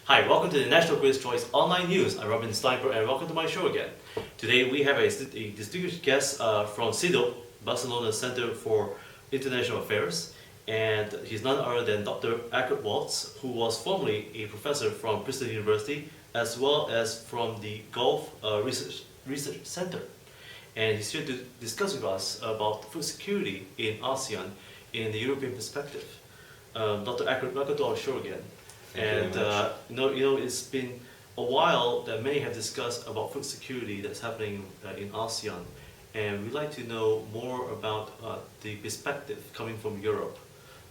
Hi, welcome to the National Quiz Choice Online News. I'm Robin Stienberg and welcome to my show again. Today we have a distinguished guest from CIDO, Barcelona Center for International Affairs, and he's none other than Dr. Eckert Waltz, who was formerly a professor from Princeton University as well as from the Gulf Research Center. And he's here to discuss with us about food security in ASEAN in the European perspective. Dr. Eckert, welcome to our show again. Thank you very much. It's been a while that many have discussed about food security that's happening in ASEAN, and we'd like to know more about the perspective coming from Europe.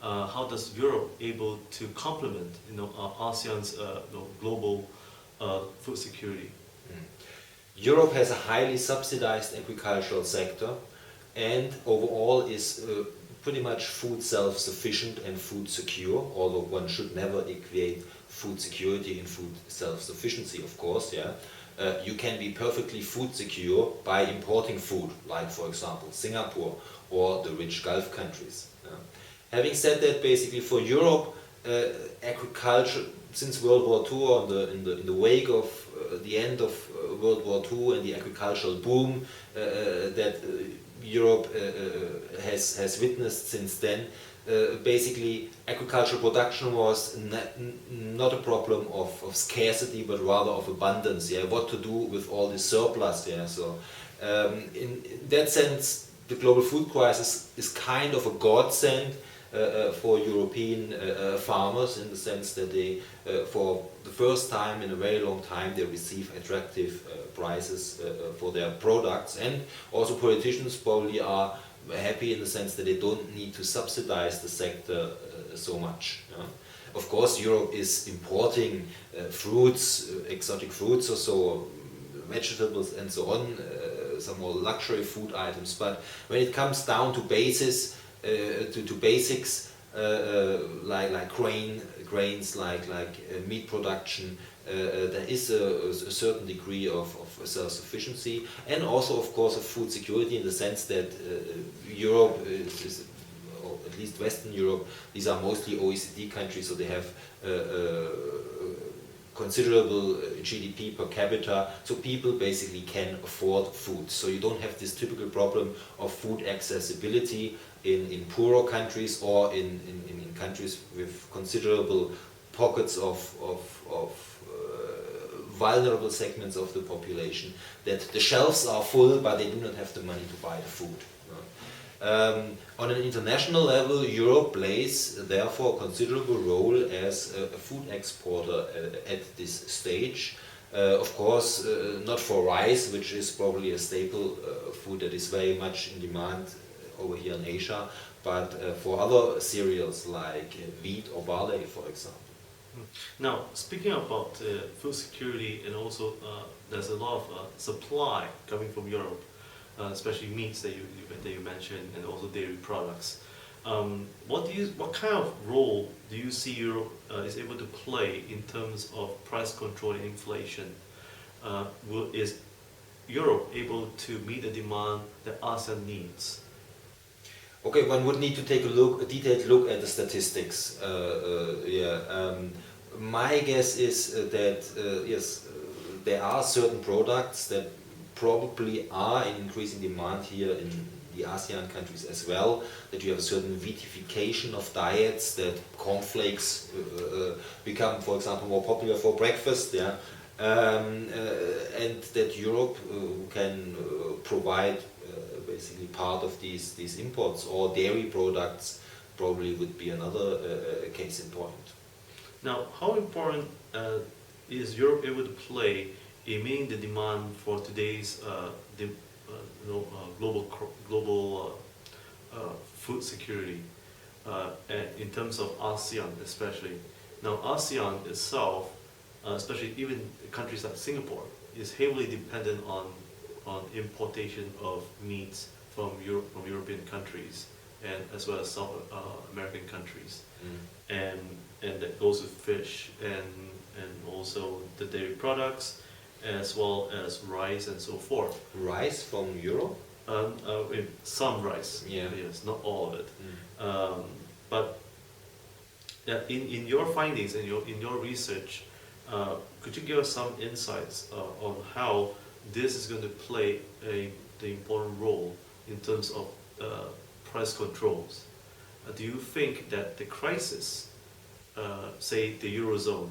How does Europe able to complement, ASEAN's global food security? Europe has a highly subsidized agricultural sector and overall is pretty much food self-sufficient and food secure, although one should never equate food security and food self-sufficiency, of course. You can be perfectly food secure by importing food, like for example Singapore or the rich Gulf countries. Having said that, basically for Europe, agriculture since World War II, in the wake of the end of World War II and the agricultural boom that Europe has witnessed since then, basically agricultural production was not a problem of scarcity but rather of abundance. What to do with all this surplus. So in that sense, the global food crisis is kind of a godsend for European farmers, in the sense that they, for the first time in a very long time, they receive attractive prices for their products, and also politicians probably are happy in the sense that they don't need to subsidize the sector so much. Of course, Europe is importing fruits, exotic fruits or so, vegetables and so on, some more luxury food items, but when it comes down to basics, like grains, like meat production, there is a certain degree of self-sufficiency, and also of course of food security, in the sense that Europe is, or at least Western Europe, these are mostly OECD countries, so they have considerable GDP per capita, so people basically can afford food. So you don't have this typical problem of food accessibility in poorer countries or in countries with considerable pockets of vulnerable segments of the population, that the shelves are full but they do not have the money to buy the food. On an international level, Europe plays therefore a considerable role as a food exporter at this stage. Of course, not for rice, which is probably a staple food that is very much in demand over here in Asia, but for other cereals like wheat or barley, for example. Now, speaking about food security, and also there's a lot of supply coming from Europe, especially meats that you mentioned, and also dairy products. What kind of role do you see Europe is able to play in terms of price control and inflation? Is Europe able to meet the demand that ASEAN needs? Okay, one would need to take a detailed look at the statistics. My guess is that yes, there are certain products that probably are in increasing demand here in the ASEAN countries as well, that you have a certain vitification of diets, that cornflakes become, for example, more popular for breakfast, and that Europe can provide basically part of these imports, or dairy products probably would be another case in point. Now, how important is Europe able to play in meeting the demand for today's global food security in terms of ASEAN especially? Now, ASEAN itself, especially even countries like Singapore, is heavily dependent on importation of meats from European countries, and as well as South American countries, and that goes with fish and also the dairy products, as well as rice and so forth. Rice from Europe? Some rice, yes, not all of it. But in your findings, in your research, Could you give us some insights on how this is going to play the important role in terms of price controls? Do you think that the crisis, say the Eurozone,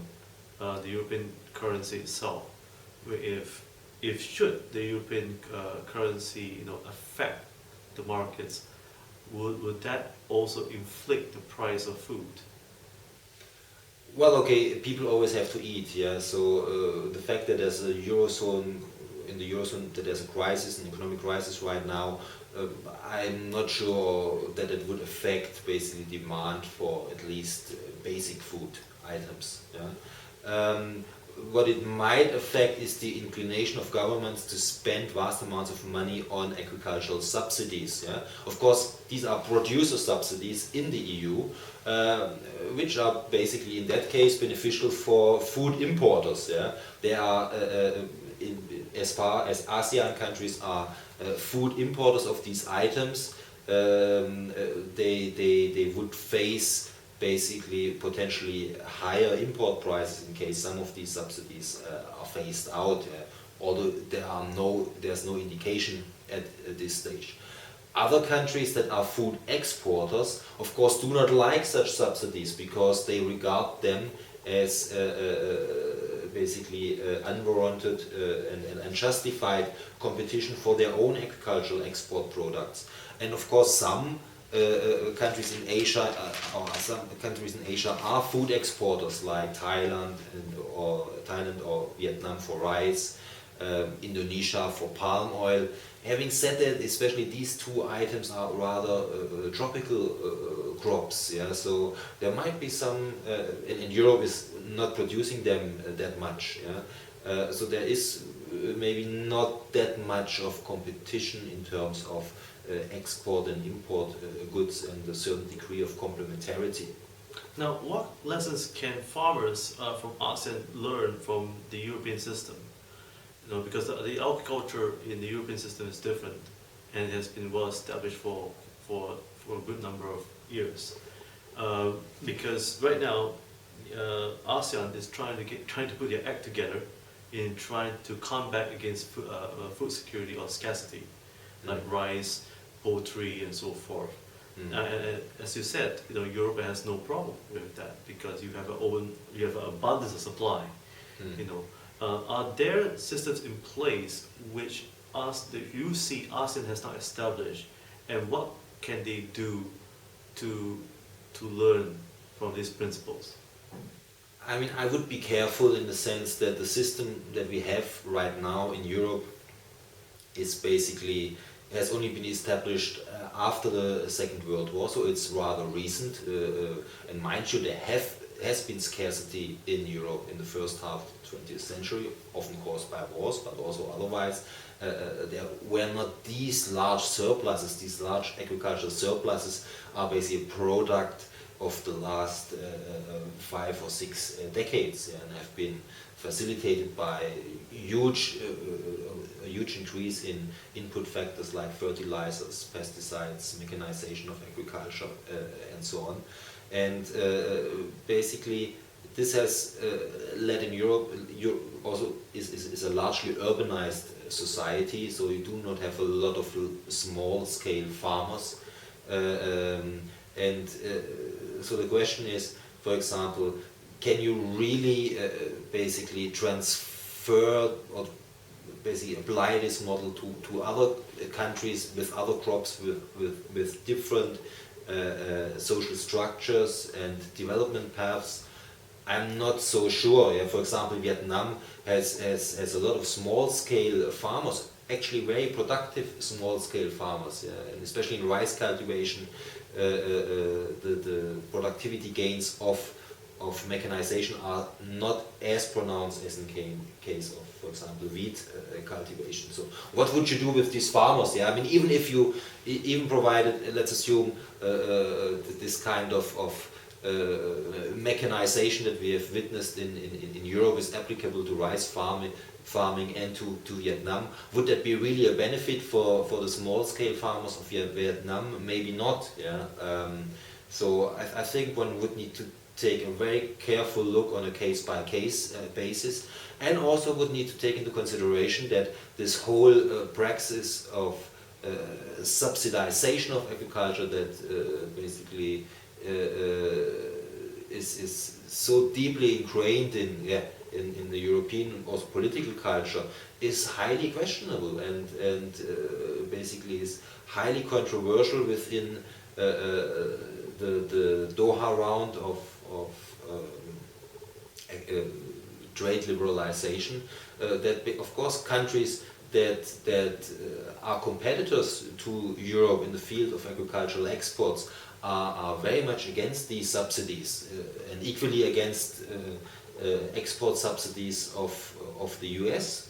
the European currency itself, if should the European currency affect the markets, would that also inflate the price of food? Well, okay, people always have to eat, yeah. So the fact that there's a eurozone, in the eurozone, that there's a crisis, an economic crisis right now, I'm not sure that it would affect basically demand for at least basic food items. Yeah. What it might affect is the inclination of governments to spend vast amounts of money on agricultural subsidies. Yeah? Of course, these are producer subsidies in the EU, which are basically in that case beneficial for food importers. Yeah? They are, as far as ASEAN countries are food importers of these items, they would face basically potentially higher import prices in case some of these subsidies are phased out, although there's no indication at this stage. Other countries that are food exporters, of course, do not like such subsidies because they regard them as basically unwarranted and unjustified competition for their own agricultural export products. And of course, some countries in Asia are food exporters, like Thailand or Vietnam for rice, Indonesia for palm oil. Having said that, especially these two items are rather tropical crops. Yeah, so there might be some, and Europe is not producing them that much. Yeah, so there is maybe not that much of competition in terms of export and import goods and a certain degree of complementarity. Now, what lessons can farmers from ASEAN learn from the European system? Because the agriculture in the European system is different and has been well established for a good number of years. Because right now, ASEAN is trying to put their act together in trying to combat against food security or scarcity, like rice, poultry, and so forth. As you said, Europe has no problem with that because you have an abundance of supply. Are there systems in place which you see ASEAN has not established, and what can they do to learn from these principles? I mean, I would be careful in the sense that the system that we have right now in Europe is basically has only been established after the Second World War, so it's rather recent. And mind you, there has been scarcity in Europe in the first half of the 20th century, often caused by wars, but also otherwise. There were not these large surpluses. These large agricultural surpluses are basically a product of the last 5 or 6 decades, and have been facilitated by a huge increase in input factors like fertilizers, pesticides, mechanization of agriculture, and so on. And basically, this has led in Europe also is a largely urbanized society, so you do not have a lot of small-scale farmers. So the question is, for example, can you really basically transfer or basically apply this model to other countries with other crops with different social structures and development paths? I'm not so sure. Yeah? For example, Vietnam has a lot of small-scale farmers, actually very productive small-scale farmers, yeah? And especially in rice cultivation. The productivity gains of mechanization are not as pronounced as in case of, for example, wheat cultivation. So what would you do with these farmers? Yeah, I mean, even if you even provided, let's assume, this kind of mechanization that we have witnessed in Europe is applicable to rice farming and to Vietnam, would that be really a benefit for the small-scale farmers of Vietnam? Maybe not. Yeah. So I think one would need to take a very careful look on a case-by-case basis, and also would need to take into consideration that this whole praxis of subsidization of agriculture that basically is so deeply ingrained in the European also political culture is highly questionable and basically is highly controversial within the Doha round of trade liberalization. That of course countries that are competitors to Europe in the field of agricultural exports are very much against these subsidies and equally against export subsidies of the US.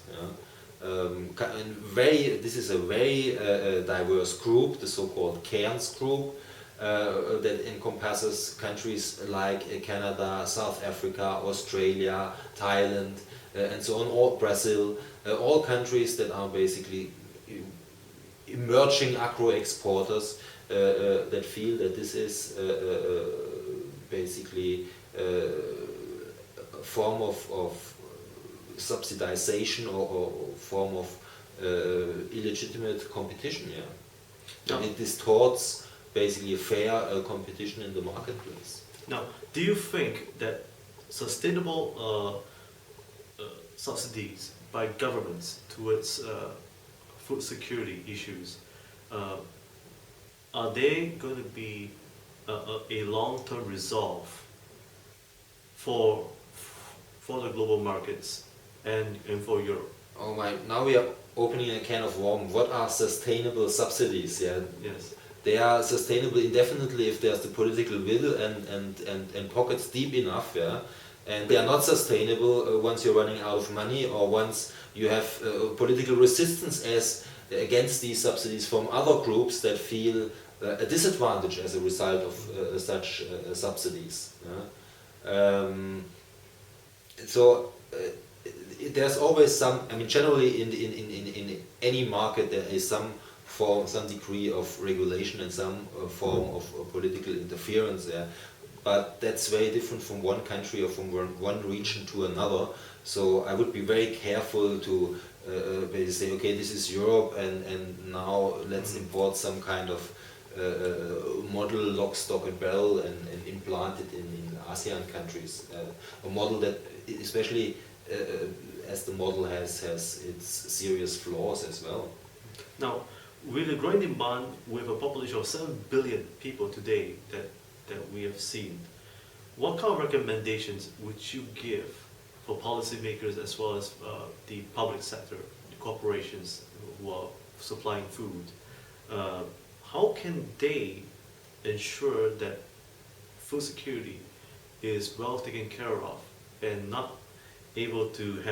This is a very diverse group, the so-called Cairns group, that encompasses countries like Canada, South Africa, Australia, Thailand, and so on, all Brazil, all countries that are basically emerging agro-exporters that feel that this is basically a form of subsidization or form of illegitimate competition. No. It distorts basically a fair competition in the marketplace. Now, do you think that sustainable subsidies by governments towards food security issues, are they going to be a long-term resolve for the global markets and for Europe? Oh my! Now we are opening a can of worms. What are sustainable subsidies? Yeah. Yes. They are sustainable indefinitely if there's the political will and pockets deep enough. Yeah. And they are not sustainable once you're running out of money or once you have political resistance against these subsidies from other groups that feel a disadvantage as a result of such subsidies. So there's always some. I mean, generally in any market there is some degree of regulation and some form of political interference there. But that's very different from one country or from one region to another. So I would be very careful to basically say, okay, this is Europe, and now let's import some kind of model lock, stock and barrel and implant it in ASEAN countries. A model that, especially as the model has its serious flaws as well. Now, with a growing demand, with a population of 7 billion people today that we have seen, what kind of recommendations would you give for policymakers as well as the public sector, the corporations who are supplying food? How can they ensure that food security is well taken care of and not able to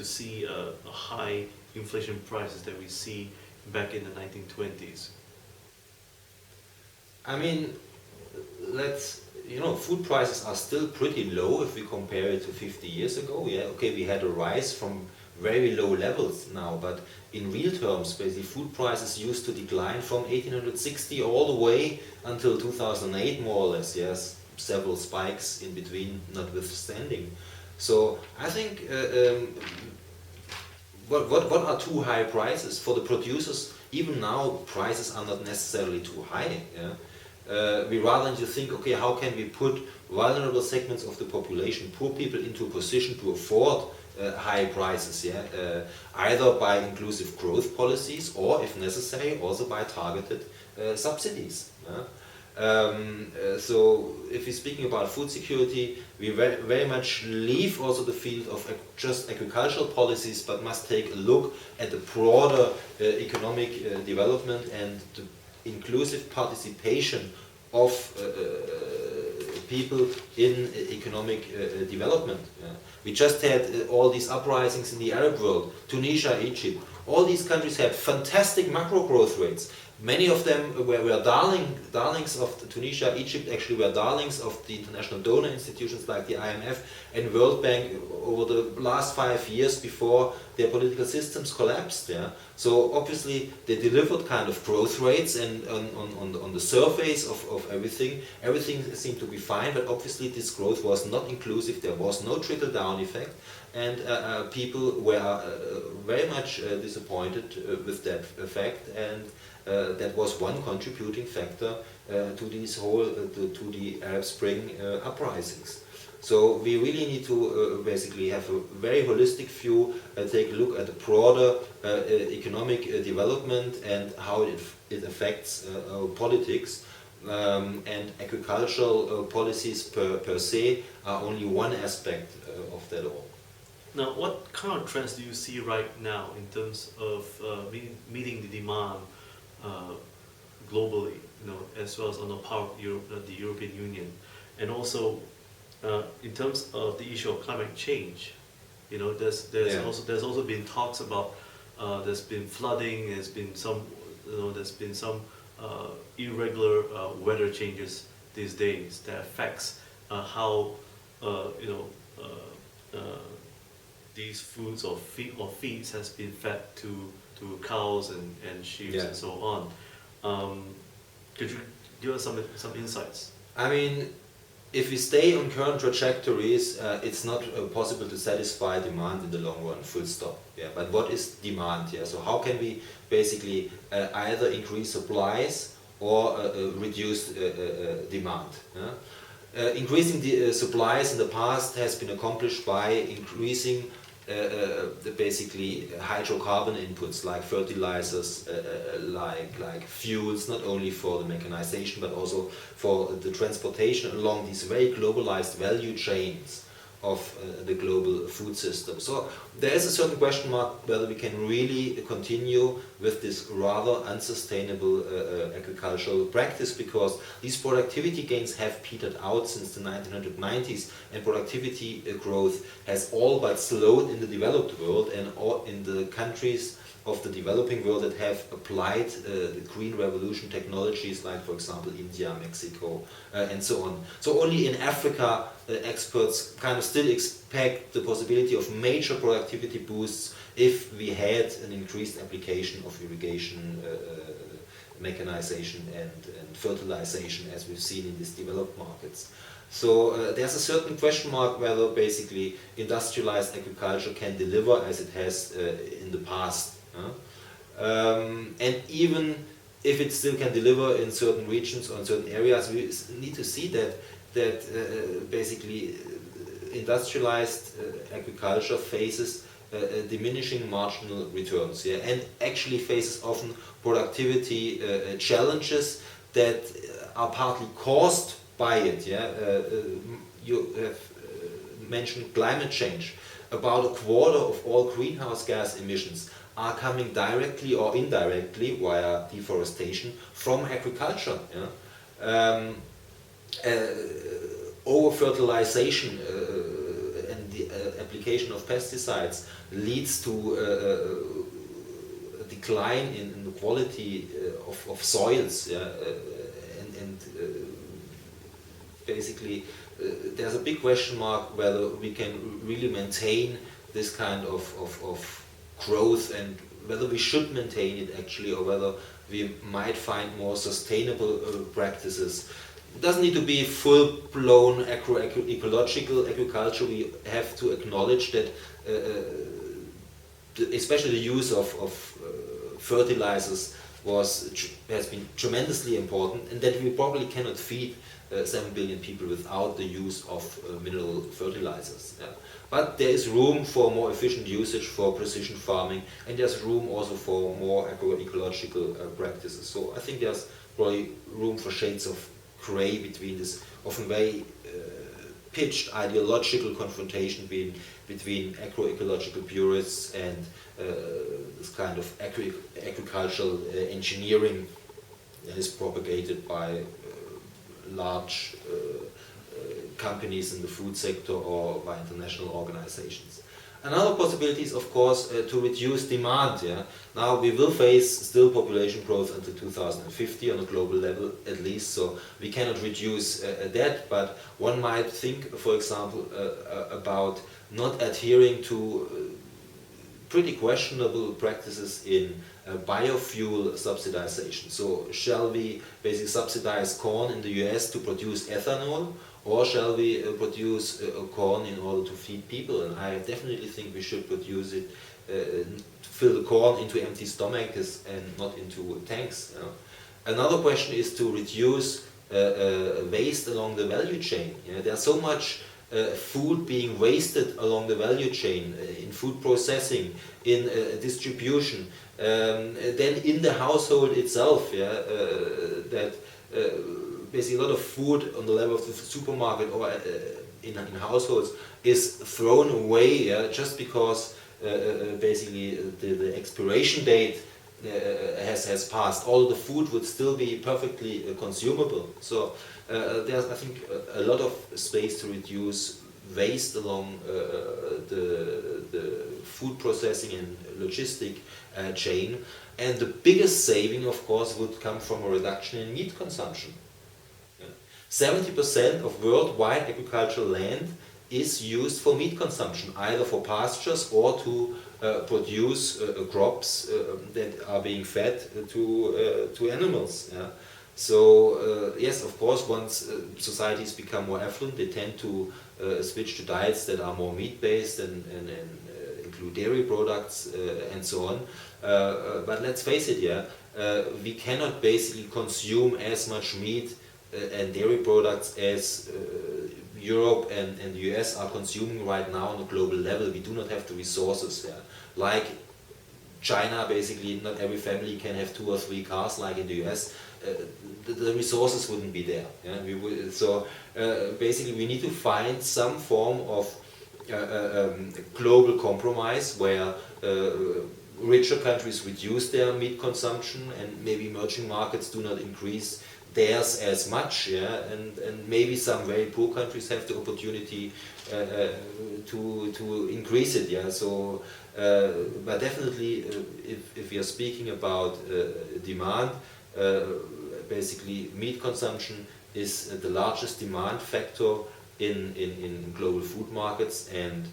see a high inflation prices that we see back in the 1920s? I mean, food prices are still pretty low if we compare it to 50 years ago. Yeah, okay, we had a rise from very low levels now, but in real terms, basically food prices used to decline from 1860 all the way until 2008, more or less. Yes, several spikes in between notwithstanding. So I think what are too high prices for the producers? Even now, prices are not necessarily too high. Yeah? We rather need to think, okay, how can we put vulnerable segments of the population, poor people, into a position to afford high prices, yeah? Either by inclusive growth policies or, if necessary, also by targeted subsidies. Yeah? So, if we're speaking about food security, we very much leave also the field of just agricultural policies, but must take a look at the broader economic development and the inclusive participation of people in economic development. We just had all these uprisings in the Arab world, Tunisia, Egypt. All these countries had fantastic macro growth rates, Many of them were darlings of Tunisia, Egypt actually were darlings of the international donor institutions like the IMF and World Bank over the last 5 years before their political systems collapsed. Yeah? So obviously they delivered kind of growth rates, and on the surface of everything seemed to be fine, but obviously this growth was not inclusive, there was no trickle-down effect, and people were very much disappointed with that fact, and that was one contributing factor to the Arab Spring uprisings. So we really need to basically have a very holistic view, take a look at the broader economic development and how it affects our politics. And agricultural policies per se are only one aspect of that all. Now, what kind of trends do you see right now in terms of meeting the demand globally, as well as on the part of the European Union, and also in terms of the issue of climate change? There's also been talks about there's been flooding, there's been some irregular weather changes these days that affects how these foods or feeds has been fed to cows and sheep and so on. Could you give us some insights? I mean, if we stay on current trajectories, it's not possible to satisfy demand in the long run, full stop. Yeah. But what is demand? Yeah. So how can we basically either increase supplies or reduce demand? Yeah? Increasing the supplies in the past has been accomplished by increasing basically hydrocarbon inputs like fertilizers, like fuels, not only for the mechanization but also for the transportation along these very globalized value chains of the global food system. So there is a certain question mark whether we can really continue with this rather unsustainable agricultural practice, because these productivity gains have petered out since the 1990s, and productivity growth has all but slowed in the developed world and all in the countries of the developing world that have applied the green revolution technologies, like for example India, Mexico, and so on. So only in Africa experts kind of still expect the possibility of major productivity boosts if we had an increased application of irrigation, mechanization and fertilization, as we've seen in these developed markets. So there's a certain question mark whether basically industrialized agriculture can deliver as it has in the past. And even if it still can deliver in certain regions or in certain areas, we need to see that basically industrialized agriculture faces diminishing marginal returns, yeah, and actually faces often productivity challenges that are partly caused by it. Yeah, you have mentioned climate change. About a quarter of all greenhouse gas emissions are coming directly or indirectly via deforestation from agriculture. Yeah? Over-fertilization and the application of pesticides leads to a decline in the quality of soils. Yeah? And basically there's a big question mark whether we can really maintain this kind of growth, and whether we should maintain it actually, or whether we might find more sustainable practices. It doesn't need to be full-blown ecological agriculture. We have to acknowledge that especially the use of fertilizers has been tremendously important, and that we probably cannot feed 7 billion people without the use of mineral fertilizers. Yeah. But there is room for more efficient usage for precision farming, and there's room also for more agroecological practices. So I think there's probably room for shades of grey between this often very pitched ideological confrontation between agroecological purists and this kind of agricultural engineering that is propagated by large companies in the food sector or by international organizations. Another possibility is, of course, to reduce demand. Yeah? Now we will face still population growth until 2050 on a global level at least, so we cannot reduce that, but one might think, for example, about not adhering to pretty questionable practices in biofuel subsidization. So shall we basically subsidize corn in the US to produce ethanol, or shall we produce corn in order to feed people? And I definitely think we should produce it, fill the corn into empty stomachs and not into tanks. You know? Another question is to reduce waste along the value chain. You know, there's so much food being wasted along the value chain, in food processing, in distribution, then in the household itself, yeah, that basically a lot of food on the level of the supermarket or in households is thrown away, yeah, just because basically the expiration date has passed. All the food would still be perfectly consumable. So there's, I think, a lot of space to reduce waste along the food processing and logistic chain. And the biggest saving, of course, would come from a reduction in meat consumption. 70% of worldwide agricultural land is used for meat consumption, either for pastures or to produce crops that are being fed to animals. Yeah? So yes, of course, once societies become more affluent, they tend to switch to diets that are more meat-based and include dairy products and so on. But let's face it, yeah, we cannot basically consume as much meat and dairy products as Europe and the US are consuming right now on a global level. We do not have the resources. Yeah. Like China, basically not every family can have 2 or 3 cars like in the US. The resources wouldn't be there. Yeah? So basically we need to find some form of global compromise where richer countries reduce their meat consumption and maybe emerging markets do not increase theirs as much, yeah, and maybe some very poor countries have the opportunity to increase it, yeah. So, but definitely, if we are speaking about demand, basically meat consumption is the largest demand factor in global food markets, and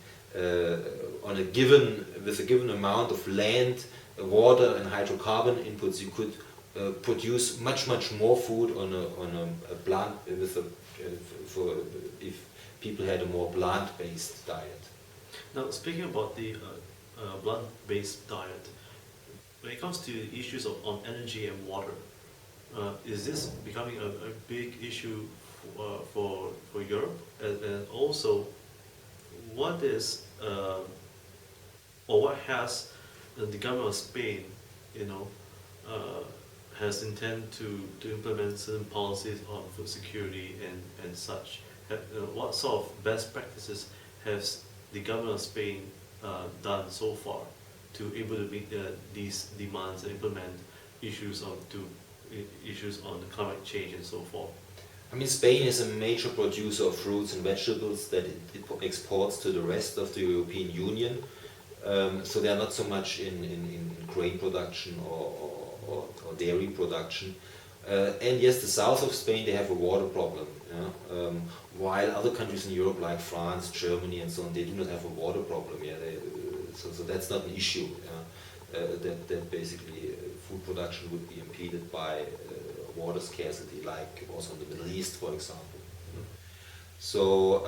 on a given with a given amount of land, water, and hydrocarbon inputs, you could produce much more food on a plant with for if people had a more plant-based diet. Now, speaking about the plant-based diet, when it comes to issues on energy and water, is this becoming a big issue for Europe? And also, what is or what has the government of Spain, has intended to implement certain policies on food security and such? What sort of best practices has the government of Spain done so far to able to meet these demands and implement issues on the climate change and so forth? I mean, Spain is a major producer of fruits and vegetables that it exports to the rest of the European Union. So they are not so much in grain production or dairy production. And yes, the south of Spain, they have a water problem. Yeah? While other countries in Europe, like France, Germany, and so on, they do not have a water problem. Yeah? So that's not an issue. Yeah? That basically food production would be impeded by water scarcity, like also in the Middle East, for example. So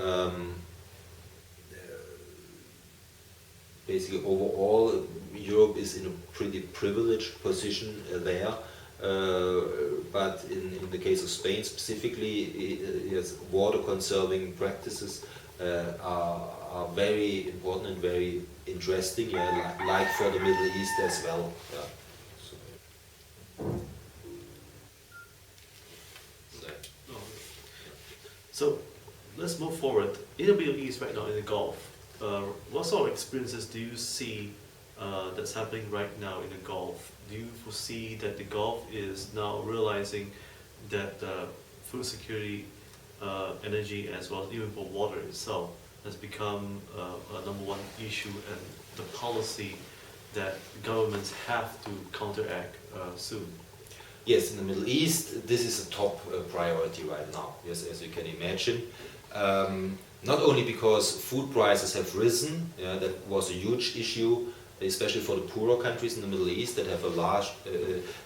basically overall, Europe is in a pretty privileged position there. But in the case of Spain specifically, yes, water conserving practices are very important and very interesting, yeah, like for the Middle East as well. Yeah. So let's move forward. In the Middle East right now, in the Gulf, what sort of experiences do you see that's happening right now in the Gulf? Do you foresee that the Gulf is now realizing that food security, energy, as well as even for water itself, has become a number one issue and the policy that governments have to counteract soon. Yes, in the Middle East, this is a top priority right now, yes, as you can imagine. Not only because food prices have risen, yeah, that was a huge issue, especially for the poorer countries in the Middle East that have a large,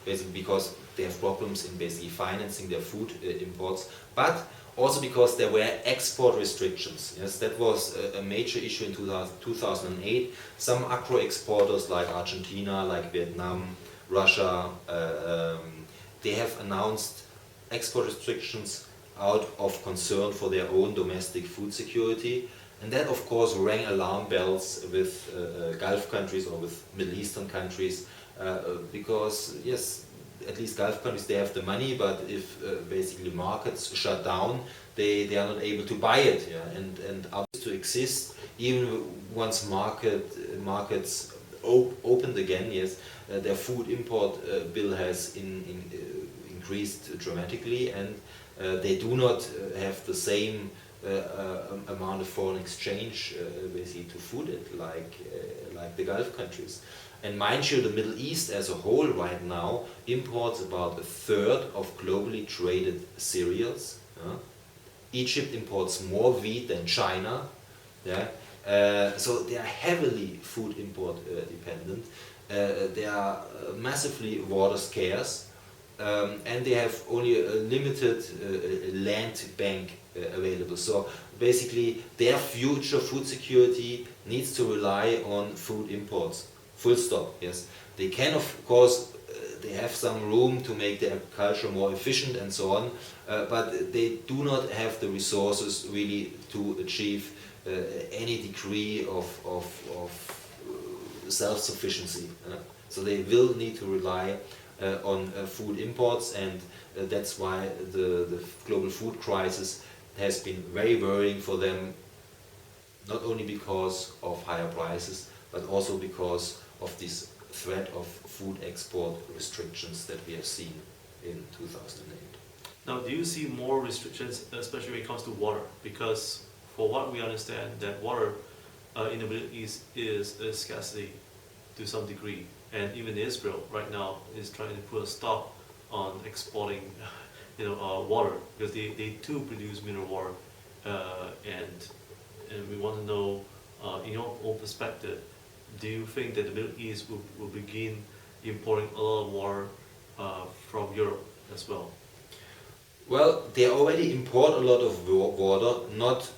basically because they have problems in basically financing their food imports, but also because there were export restrictions. Yes, that was a major issue in 2008. Some agro exporters like Argentina, like Vietnam, Russia, they have announced export restrictions out of concern for their own domestic food security. And that, of course, rang alarm bells with Gulf countries or with Middle Eastern countries, because, yes, at least Gulf countries, they have the money, but if basically markets shut down, they are not able to buy it, yeah? And others to exist, even once markets opened again, yes, their food import bill has increased dramatically, and they do not have the same amount of foreign exchange basically to food it like the Gulf countries. And mind you, the Middle East as a whole right now imports about a third of globally traded cereals. Egypt imports more wheat than China. Yeah? So they are heavily food import dependent. They are massively water scarce. And they have only a limited land bank available. So basically their future food security needs to rely on food imports. Full stop, yes. They can, of course, they have some room to make their agriculture more efficient and so on, but they do not have the resources really to achieve any degree of self-sufficiency. So they will need to rely on food imports, and that's why the global food crisis has been very worrying for them, not only because of higher prices, but also because of this threat of food export restrictions that we have seen in 2008. Now, do you see more restrictions, especially when it comes to water? Because for what we understand, that water in the Middle East is a scarcity to some degree. And even Israel right now is trying to put a stop on exporting, water, because they too produce mineral water, and we want to know, in your own perspective, do you think that the Middle East will begin importing a lot of water from Europe as well? Well, they already import a lot of water, not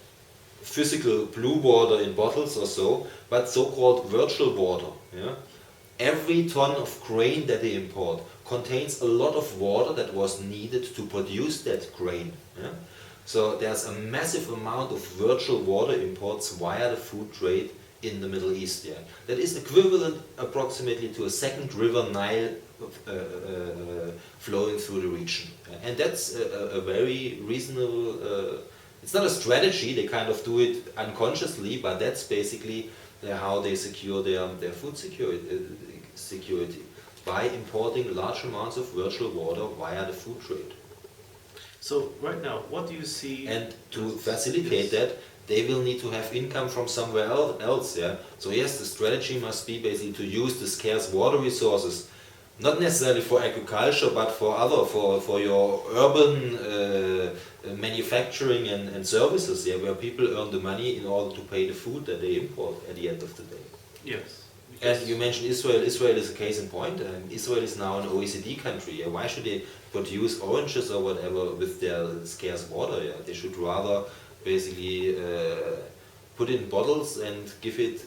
physical blue water in bottles or so, but so-called virtual water. Yeah? Every ton of grain that they import contains a lot of water that was needed to produce that grain. Yeah? So there's a massive amount of virtual water imports via the food trade in the Middle East. Yeah? That is equivalent approximately to a second river Nile flowing through the region. Yeah? And that's a very reasonable, it's not a strategy, they kind of do it unconsciously, but that's basically how they secure their food security by importing large amounts of virtual water via the food trade. So right now, what do you see? And to facilitate that, they will need to have income from somewhere else. Yeah. So yes, the strategy must be basically to use the scarce water resources, not necessarily for agriculture, but for your urban manufacturing and services. Yeah, where people earn the money in order to pay the food that they import at the end of the day. Yes. And you mentioned Israel. Israel is a case in point. Israel is now an OECD country. Yeah? Why should they produce oranges or whatever with their scarce water? Yeah? They should rather basically put it in bottles and give it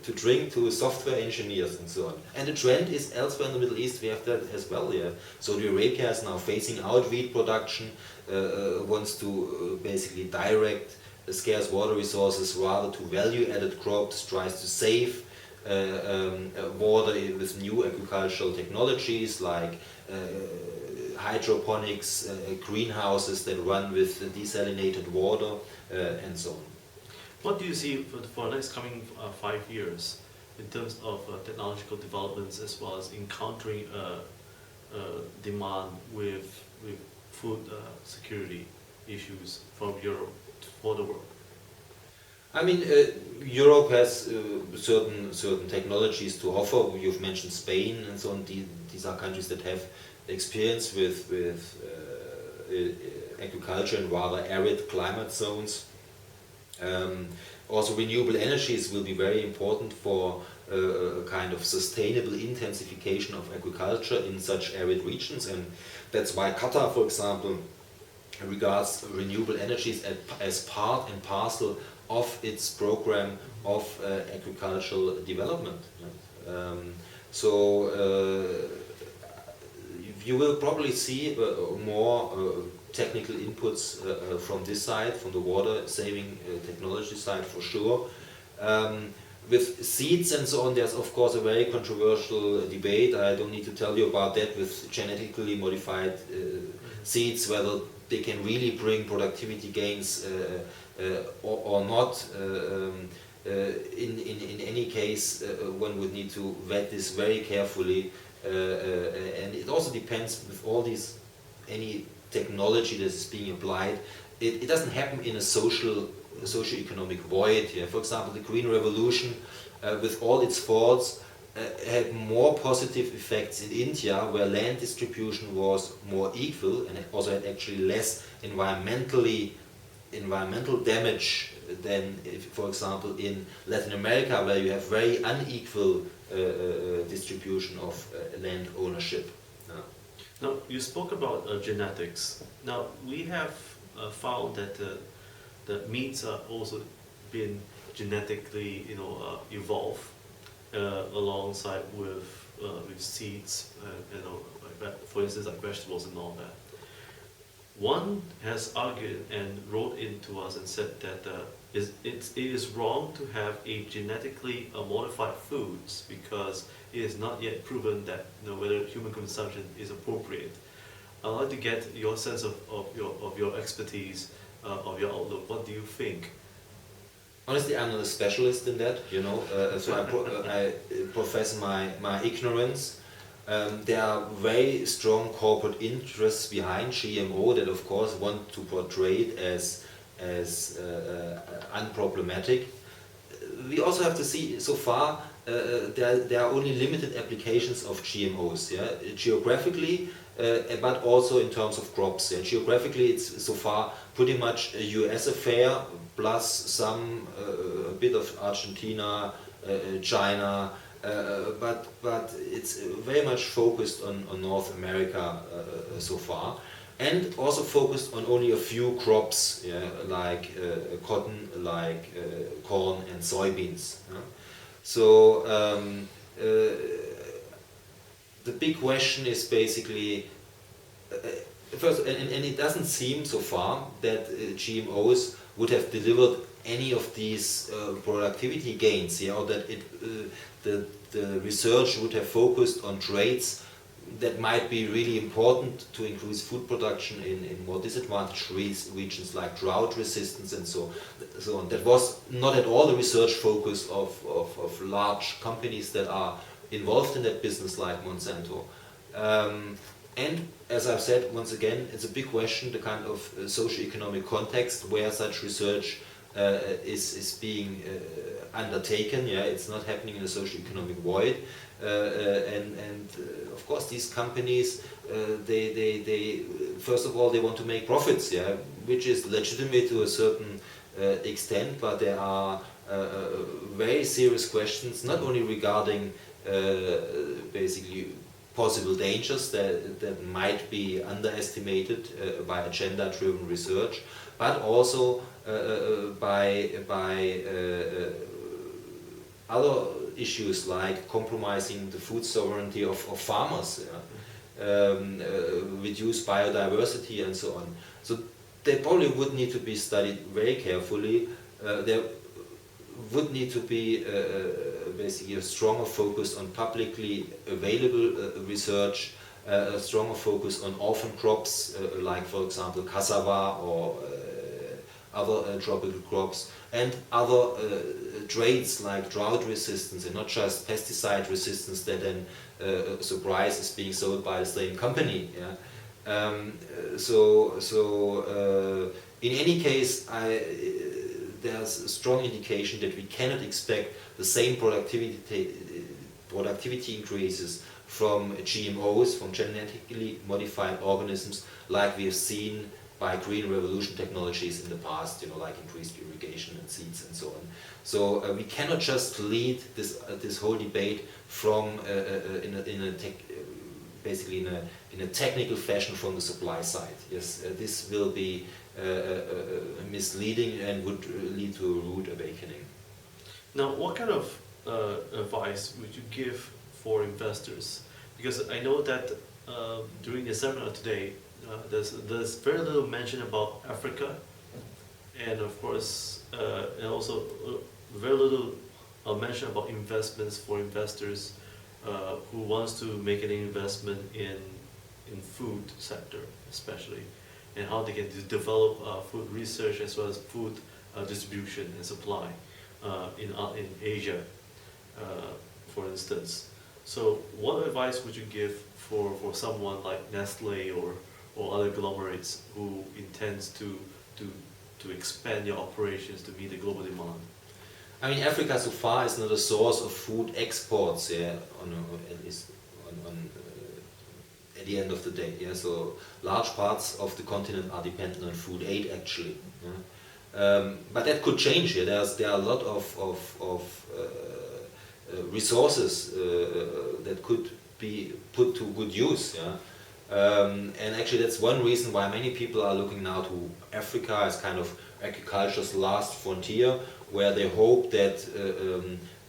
to drink to software engineers and so on. And the trend is elsewhere in the Middle East, we have that as well. Yeah? Saudi Arabia is now phasing out wheat production, wants to basically direct the scarce water resources rather to value-added crops, tries to save water with new agricultural technologies like hydroponics, greenhouses that run with desalinated water, and so on. What do you see for the next coming 5 years in terms of technological developments as well as encountering demand with food security issues from Europe for the world? I mean, Europe has certain technologies to offer. You've mentioned Spain and so on. These are countries that have experience with agriculture in rather arid climate zones. Also, renewable energies will be very important for a kind of sustainable intensification of agriculture in such arid regions, and that's why Qatar, for example, regards renewable energies as part and parcel of its program of agricultural development. So you will probably see more technical inputs from this side, from the water saving technology side for sure. With seeds and so on, there's of course a very controversial debate. I don't need to tell you about that with genetically modified seeds, whether they can really bring productivity gains or not. In any case, one would need to vet this very carefully, and it also depends with all these, any technology that is being applied, it doesn't happen in a socio-economic void. Yeah? For example, the Green Revolution, with all its faults, had more positive effects in India, where land distribution was more equal and it also had actually less environmental damage than, if, for example, in Latin America, where you have very unequal distribution of land ownership. Now, you spoke about genetics. Now, we have found that the meats are also been genetically, evolved alongside with seeds, for instance, like vegetables and all that. One has argued and wrote into us and said that it is wrong to have a genetically modified foods because it is not yet proven that whether human consumption is appropriate. I'd like to get your sense of your expertise, of your outlook. What do you think? Honestly, I'm not a specialist in that, so I profess my ignorance. There are very strong corporate interests behind GMO that, of course, want to portray it as unproblematic. We also have to see, so far, there are only limited applications of GMOs, geographically, but also in terms of crops. Yeah? Geographically, it's so far pretty much a US affair, plus some a bit of Argentina, China, but it's very much focused on North America so far, and also focused on only a few crops, like cotton, like corn and soybeans. So the big question is basically, first, and it doesn't seem so far that GMOs would have delivered any of these productivity gains, or that the research would have focused on traits that might be really important to increase food production in more disadvantaged regions like drought resistance and so on. That was not at all the research focus of large companies that are involved in that business like Monsanto. And as I've said, once again, it's a big question, the kind of socio-economic context where such research is being undertaken. It's not happening in a socio-economic void. And of course, these companies, they first of all, they want to make profits, which is legitimate to a certain extent, but there are very serious questions, not only regarding basically possible dangers that might be underestimated by agenda-driven research, but also by other issues like compromising the food sovereignty of farmers, reduce biodiversity and so on. So they probably would need to be studied very carefully. There would need to be basically a stronger focus on publicly available research, a stronger focus on orphan crops like, for example, cassava or other tropical crops, and other traits like drought resistance, and not just pesticide resistance that then surprise is being sold by the same company. So in any case, there's a strong indication that we cannot expect the same productivity increases from GMOs, from genetically modified organisms, like we have seen by green revolution technologies in the past, like increased irrigation and seeds and so on. So we cannot just lead this whole debate from basically in a technical fashion from the supply side. Yes, this will be misleading and would lead to a rude awakening. Now, what kind of advice would you give for investors? Because I know that during the seminar today, there's very little mention about Africa, and of course, and also very little mention about investments for investors who wants to make an investment in food sector, especially, and how they can develop food research as well as food distribution and supply in Asia, for instance. So what advice would you give for someone like Nestle or other conglomerates who intends to expand their operations to meet the global demand? I mean, Africa so far is not a source of food exports, yeah, at least at the end of the day. Yeah, so large parts of the continent are dependent on food aid, actually. Yeah. But that could change. Yeah. There are a lot of resources that could be put to good use. Yeah. And actually, that's one reason why many people are looking now to Africa as kind of agriculture's last frontier, where they hope that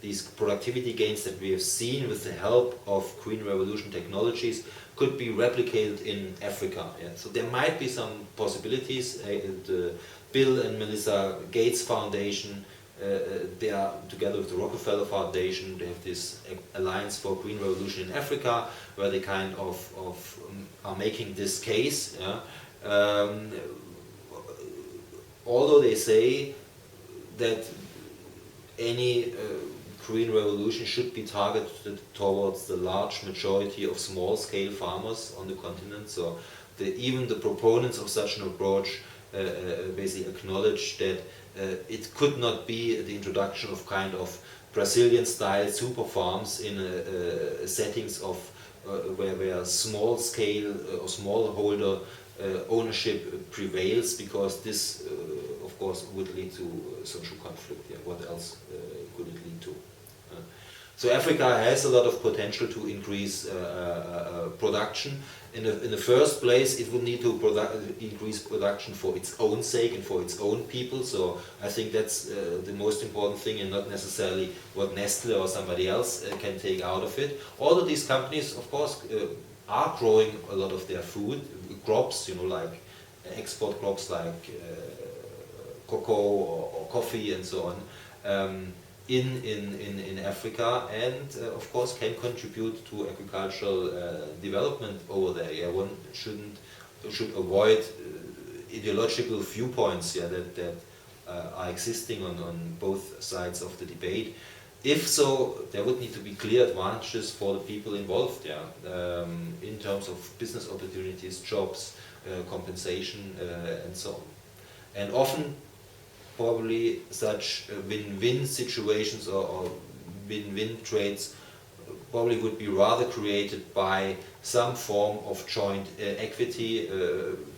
these productivity gains that we have seen with the help of green revolution technologies could be replicated in Africa. Yeah. So there might be some possibilities. The Bill and Melinda Gates Foundation, they are together with the Rockefeller Foundation, they have this Alliance for Green Revolution in Africa, where they kind of are making this case. Yeah. Although they say that any green revolution should be targeted towards the large majority of small-scale farmers on the continent, so even the proponents of such an approach basically acknowledge that it could not be the introduction of kind of Brazilian-style super farms in settings of where small-scale or smallholder ownership prevails, because this, of course, would lead to social conflict. Yeah. What else could it lead to? So Africa has a lot of potential to increase production. In the first place, it would need to increase production for its own sake and for its own people. So I think that's the most important thing, and not necessarily what Nestle or somebody else can take out of it. All of these companies, of course, are growing a lot of their food crops, like export crops like cocoa or coffee and so on, in Africa, and of course can contribute to agricultural development over there. Yeah, one should avoid ideological viewpoints, yeah, that are existing on both sides of the debate. If so, there would need to be clear advantages for the people involved, yeah, in terms of business opportunities, jobs, compensation, and so on. And often, probably such win-win situations or win-win trades probably would be rather created by some form of joint equity,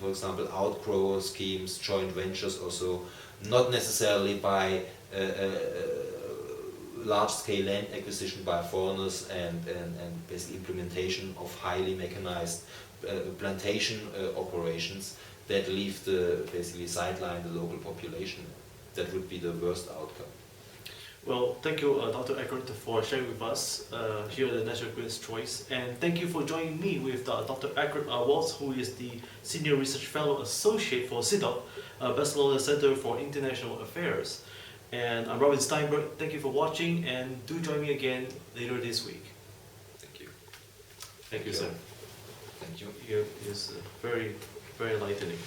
for example, outgrower schemes, joint ventures or so, not necessarily by large-scale land acquisition by foreigners and basically implementation of highly mechanized plantation operations that leave basically sideline the local population. That would be the worst outcome. Well, thank you, Dr. Eckert, for sharing with us here at the National Green's Choice, and thank you for joining me with Dr. Eckert Waltz, who is the Senior Research Fellow Associate for CIDOC, Barcelona Center for International Affairs. And I'm Robin Steinberg. Thank you for watching, and do join me again later this week. Thank you. Thank you, sir. Thank you. It's very, very enlightening.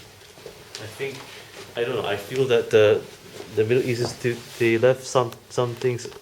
I don't know, I feel that the Middle East, they left some things out.